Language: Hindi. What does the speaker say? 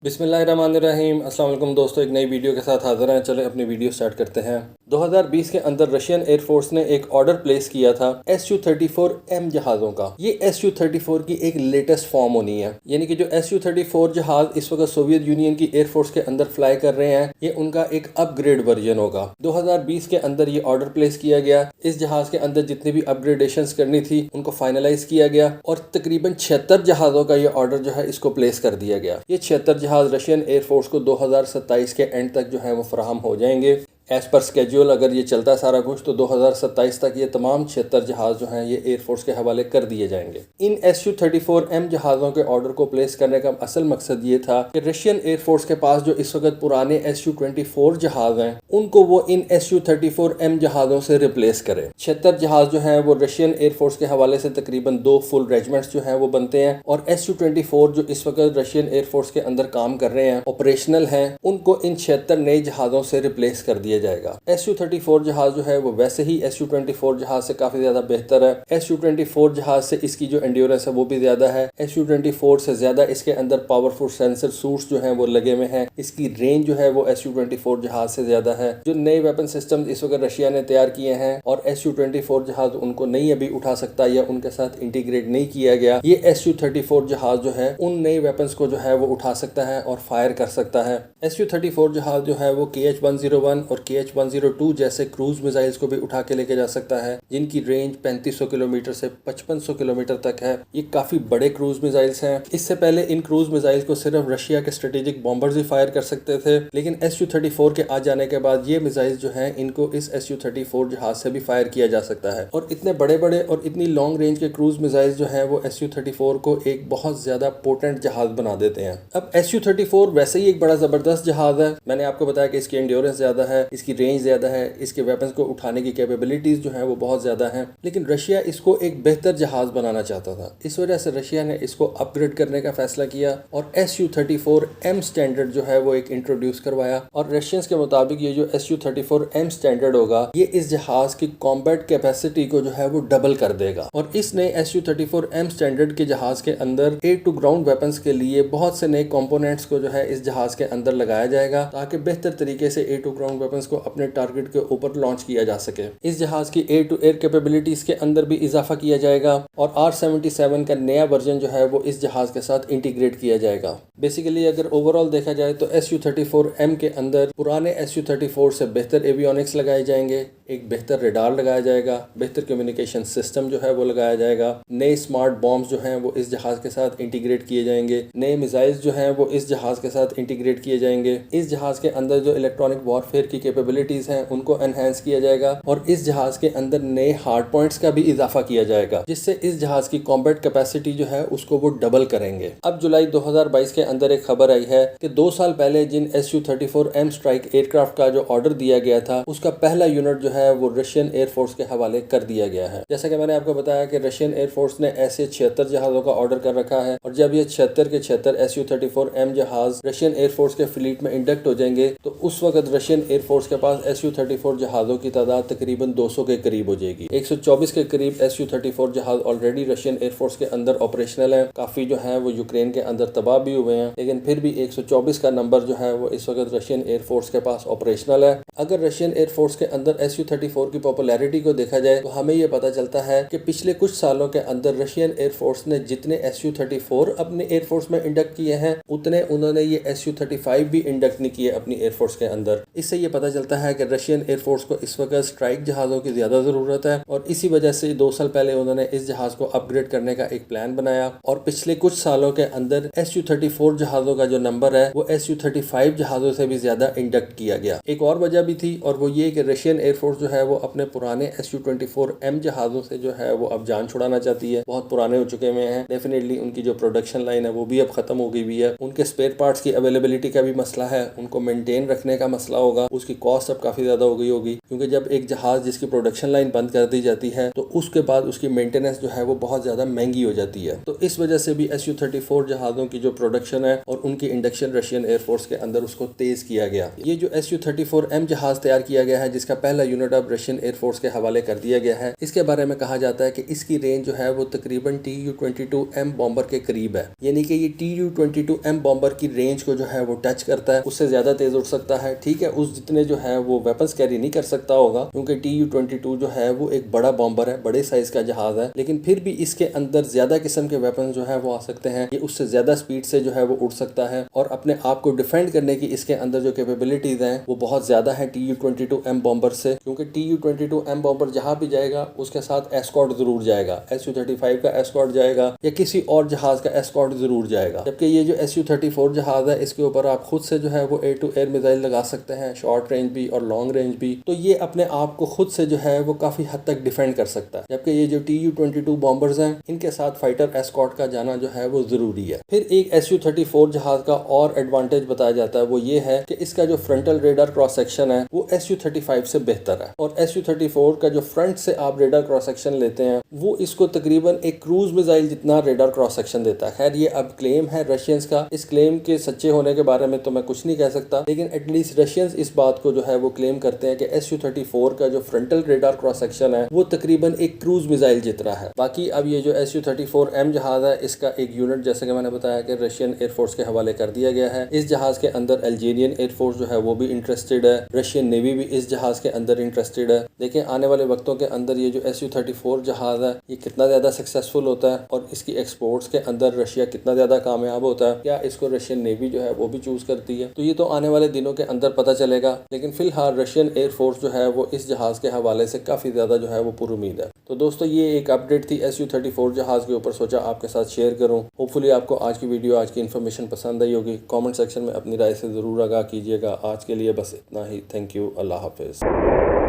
बिस्मिल्लाहिर्रहमानिर्रहीम। अस्सलाम वालेकुम दोस्तों, एक नई वीडियो के साथ हाज़िर हैं। चलें अपनी वीडियो स्टार्ट करते हैं। 2020 के अंदर रशियन एयरफोर्स ने एक ऑर्डर प्लेस किया था Su-34M जहाज़ों का। ये Su-34 की एक लेटेस्ट फॉर्म होनी है, यानी कि जो Su-34 जहाज़ इस वक्त सोवियत यूनियन की एयरफोर्स के अंदर फ्लाई कर रहे हैं, ये उनका एक अपग्रेड वर्जन होगा। 2020 के अंदर ये ऑर्डर प्लेस किया गया। इस जहाज़ के अंदर जितनी भी अपग्रेडेशंस करनी थी उनको फाइनलाइज किया गया और तकरीबन 76 जहाज़ों का ये ऑर्डर जो है इसको प्लेस कर दिया गया। ये 76 जहाज़ रशियन एयरफोर्स को 2027 के एंड तक जो है वो फराहम हो जाएंगे। एज़ पर स्केड्यूल अगर ये चलता सारा कुछ तो 2027 तक ये तमाम 76 जहाज़ जो हैं ये एयरफोर्स के हवाले कर दिए जाएंगे। इन Su-34M जहाज़ों के ऑर्डर को प्लेस करने का असल मकसद ये था कि रशियन एयरफोर्स के पास जो इस वक्त पुराने Su-24 जहाज़ हैं उनको वो इन Su-34M जहाज़ों से रिप्लेस करें। 76 जहाज़ जो हैं वो रशियन एयरफोर्स के हवाले से तकरीबन 2 फुल रेजिमेंट्स जो हैं वो बनते हैं और Su-24 जो इस वक्त रशियन एयरफोर्स के अंदर काम कर रहे हैं, ऑपरेशनल हैं, उनको इन 76 नए जहाज़ों से रिप्लेस कर दिया जाएगा। Su-34 जहाज जो है वो वैसे ही Su-24 जहाज से काफी ज्यादा बेहतर है। Su-24 जहाज से इसकी जो एंड्योरेंस है वो भी ज्यादा है। Su-24 से ज्यादा इसके अंदर पावरफुल सेंसर सूट्स जो हैं वो लगे हुए हैं। इसकी रेंज जो है वो Su-24 जहाज से ज्यादा है। जो नए वेपन सिस्टम इस वक्त रशिया ने तैयार किए हैं और Su-24 जहाज उनको नहीं अभी उठा सकता या उनके साथ इंटीग्रेट नहीं किया गया, ये Su-34 जहाज जो है उन नए वेपन्स को जो है वो उठा सकता है और फायर कर सकता है। Su-34 जहाज जो है वो KH-101 और KH-102 जैसे क्रूज मिसाइल्स को भी उठा के लेके जा सकता है, जिनकी रेंज 3500 किलोमीटर से 5500 किलोमीटर तक है। ये काफी बड़े क्रूज मिसाइल्स हैं। इससे पहले इन क्रूज मिसाइल्स को सिर्फ रशिया के स्ट्रेटेजिक बॉम्बर्स ही फायर कर सकते थे, लेकिन Su-34 के आ जाने के बाद ये मिसाइल्स जो हैं इनको इस Su-34 जहाज से भी फायर किया जा सकता है और इतने बड़े बड़े और इतनी लॉन्ग रेंज के क्रूज मिसाइल्स जो हैं वो Su-34 को एक बहुत ज्यादा पोटेंट जहाज बना देते हैं। अब Su-34 वैसे ही एक बड़ा जबरदस्त जहाज है। मैंने आपको बताया कि इसकी एंड्योरेंस ज्यादा है, इसकी रेंज ज्यादा है, इसके वेपन्स को उठाने की कैपेबिलिटीज जो हैं वो बहुत ज्यादा हैं, लेकिन रशिया इसको एक बेहतर जहाज बनाना चाहता था। इस वजह से रशिया ने इसको अपग्रेड करने का फैसला किया और Su-34M स्टैंडर्ड जो है वो एक इंट्रोड्यूस करवाया और रशियंस के मुताबिक ये जो Su-34M स्टैंडर्ड होगा ये इस जहाज की कॉम्बैट कैपेसिटी को जो है वो डबल कर देगा और इस नए Su-34M स्टैंडर्ड के जहाज के अंदर एयर टू ग्राउंड वेपन्स के लिए बहुत से नए कंपोनेंट्स को जो है इस जहाज के अंदर लगाया जाएगा ताकि बेहतर तरीके से एयर टू ग्राउंड वेपन्स को अपने टारगेट के ऊपर लॉन्च किया जा सके। इस जहाज की एयर टू एयर कैपेबिलिटीज के अंदर भी इजाफा किया जाएगा और R-77 का नया वर्जन जो है वो इस जहाज के साथ इंटीग्रेट किया जाएगा। बेसिकली अगर ओवरऑल देखा जाए तो Su-34M के अंदर पुराने Su-34 से बेहतर एवियोनिक्स लगाए जाएंगे, एक बेहतर रेडार लगाया जाएगा, बेहतर कम्युनिकेशन सिस्टम जो है वो लगाया जाएगा, नए स्मार्ट बॉम्ब्स जो हैं वो इस जहाज के साथ इंटीग्रेट किए जाएंगे, नए मिसाइल्स जो हैं वो इस जहाज के साथ इंटीग्रेट किए जाएंगे। इस जहाज के अंदर जो इलेक्ट्रॉनिक वॉरफेयर की कैपेबिलिटीज हैं उनको एनहेंस किया जाएगा और इस जहाज के अंदर नए हार्ड पॉइंट्स का भी इजाफा किया जाएगा, जिससे इस जहाज की कॉम्बैट कैपेसिटी जो है उसको वो डबल करेंगे। अब जुलाई 2022 के अंदर एक खबर आई है कि 2 साल पहले जिन Su-34M स्ट्राइक एयरक्राफ्ट का जो ऑर्डर दिया गया था उसका पहला यूनिट जो है वो रशियन एयरफोर्स के हवाले कर दिया गया है। जैसा कि मैंने आपको बताया कि रशियन एयरफोर्स ने ऐसे 76 जहाजों का ऑर्डर कर रखा है और जब ये 76 के 76 Su-34M जहाज रशियन एयरफोर्स के फ्लीट में इंडक्ट हो जाएंगे तो उस वक्त रशियन एयरफोर्स के पास Su-34 जहाजों की तादाद तकरीबन 200 के करीब हो जाएगी। 124 के करीब Su-34 जहाज ऑलरेडी रशियन एयरफोर्स के अंदर ऑपरेशनल है। काफी जो है वो यूक्रेन के अंदर तबाह भी हुए हैं, लेकिन फिर भी 124 का नंबर जो है वो इस वक्त रशियन एयरफोर्स के पास ऑपरेशनल है। अगर रशियन एयरफोर्स के अंदर Su-34 की पॉपुलैरिटी को देखा जाए तो हमें ये पता चलता है कि पिछले कुछ सालों के अंदर रशियन एयरफोर्स ने जितने Su-34 अपने एयरफोर्स में इंडक्ट किए हैं उतने उन्होंने ये Su-35 भी इंडक्ट नहीं किए अपनी एयरफोर्स के अंदर। इससे ये पता चलता है कि रशियन एयरफोर्स को इस वक्त स्ट्राइक जहाज़ों की ज्यादा जरूरत है और इसी वजह से 2 साल पहले उन्होंने इस जहाज को अपग्रेड करने का एक प्लान बनाया और पिछले कुछ सालों के अंदर Su-34 जहाज़ों का जो नंबर है वो Su-35 जहाज़ों से भी ज्यादा इंडक्ट किया गया। एक और वजह भी थी और वो ये कि रशियन एयरफोर्स जो है वो अपने पुराने Su-24M जहाज़ों से जो है वो अब जान छुड़ाना चाहती है। बहुत पुराने हो चुके हुए हैं, डेफिनेटली उनकी जो प्रोडक्शन लाइन है वो भी अब खत्म हो गई हुई है। उनके स्पेयर पार्ट्स की अवेलेबिलिटी का भी मसला है, उनको मेंटेन रखने का मसला होगा, उसकी कॉस्ट अब काफी ज्यादा हो गई होगी क्योंकि जब एक जहाज जिसकी प्रोडक्शन लाइन बंद कर दी जाती है तो उसके बाद उसकी मेंटेनेंस जो है वो बहुत ज्यादा महंगी हो जाती है। तो इस वजह से भी Su-34 जहाजों की जो प्रोडक्शन है और उनकी इंडक्शन रशियन एयरफोर्स के अंदर उसको तेज किया गया। ये जो Su-34M जहाज तैयार किया गया है जिसका पहला यूनिट यूनिट अब रशियन एयरफोर्स के हवाले कर दिया गया है। इसके बारे में कहा जाता है कि इसकी रेंज जो है वो तकरीबन Tu-22M बॉम्बर के करीब है, यानी कि ये Tu-22M बॉम्बर की रेंज को जो है वो टच करता है, उससे ज्यादा तेज उड़ सकता है। ठीक है, उस जितने जो है वो वेपन्स कैरी नहीं कर सकता होगा, क्योंकि Tu-22 जो है वो एक बड़ा बॉम्बर है, बड़े साइज का जहाज है, लेकिन फिर भी इसके अंदर ज्यादा किस्म के वेपन जो है वो आ सकते हैं। ये उससे ज्यादा स्पीड से जो है वो उड़ सकता है और अपने आप को डिफेंड करने की इसके अंदर जो कैपेबिलिटीज हैं वो बहुत ज्यादा है Tu-22M बॉम्बर से, क्योंकि Tu-22M बॉम्बर जहां भी जाएगा उसके साथ एस्कॉर्ट जरूर जाएगा, Su-35 का एस्कॉर्ट जाएगा या किसी और जहाज का एस्कॉर्ट जरूर जाएगा। जबकि ये जो Su-34 जहाज है इसके ऊपर आप खुद से जो है वो एयर टू एयर मिसाइल लगा सकते हैं, शॉर्ट रेंज भी और लॉन्ग रेंज भी, तो ये अपने आप को खुद से जो है वो काफी हद तक डिफेंड कर सकता है। जबकि ये जो Tu-22 बॉम्बर्स हैं इनके साथ फाइटर एस्कॉर्ट का जाना जो है वो जरूरी है। फिर एक Su-34 जहाज का और एडवांटेज बताया जाता है, वो ये है कि इसका जो फ्रंटल रेडार क्रॉस सेक्शन है वो Su-35 से बेहतर है, और Su-34 का जो फ्रंट से आप रेडार क्रॉस सेक्शन लेते हैं वो इसको तकरीबन एक क्रूज मिसाइल जितना रेडार क्रॉस सेक्शन देता है। खैर ये अब क्लेम है रशियंस का, इस क्लेम के सच्चे होने के बारे में तो मैं कुछ नहीं कह सकता, लेकिन एटलीस्ट रशियंस इस बात को जो है वो क्लेम करते हैं कि Su-34 का जो फ्रंटल रेडार क्रॉस सेक्शन है वो तकरीबन एक क्रूज मिसाइल जितना है। बाकी अब ये जो Su-34M जहाज है इसका एक यूनिट जैसे कि मैंने बताया कि रशियन एयरफोर्स के हवाले कर दिया गया है। इस जहाज के अंदर अल्जीरियन एयरफोर्स जो है वो भी इंटरेस्टेड है, रशियन नेवी भी इस जहाज के अंदर इंटरेस्टेड है। देखें आने वाले वक्तों के अंदर ये जो Su-34 जहाज है ये कितना ज्यादा सक्सेसफुल होता है और इसकी एक्सपोर्ट्स के अंदर रशिया कितना ज्यादा कामयाब होता है, क्या इसको रशियन नेवी जो है वो भी चूज करती है, तो ये तो आने वाले दिनों के अंदर पता चलेगा। लेकिन फिलहाल रशियन एयरफोर्स जो है वो इस जहाज के हवाले से काफी ज्यादा जो है वो पुरुमीद है। तो दोस्तों ये एक अपडेट थी Su-34 जहाज के ऊपर, सोचा आपके साथ शेयर करूं। होपफुली आपको आज की वीडियो, आज की इन्फॉर्मेशन पसंद आई होगी। कमेंट सेक्शन में अपनी राय से जरूर आगाह कीजिएगा। आज के लिए बस इतना ही। Thank you. Allah Hafiz.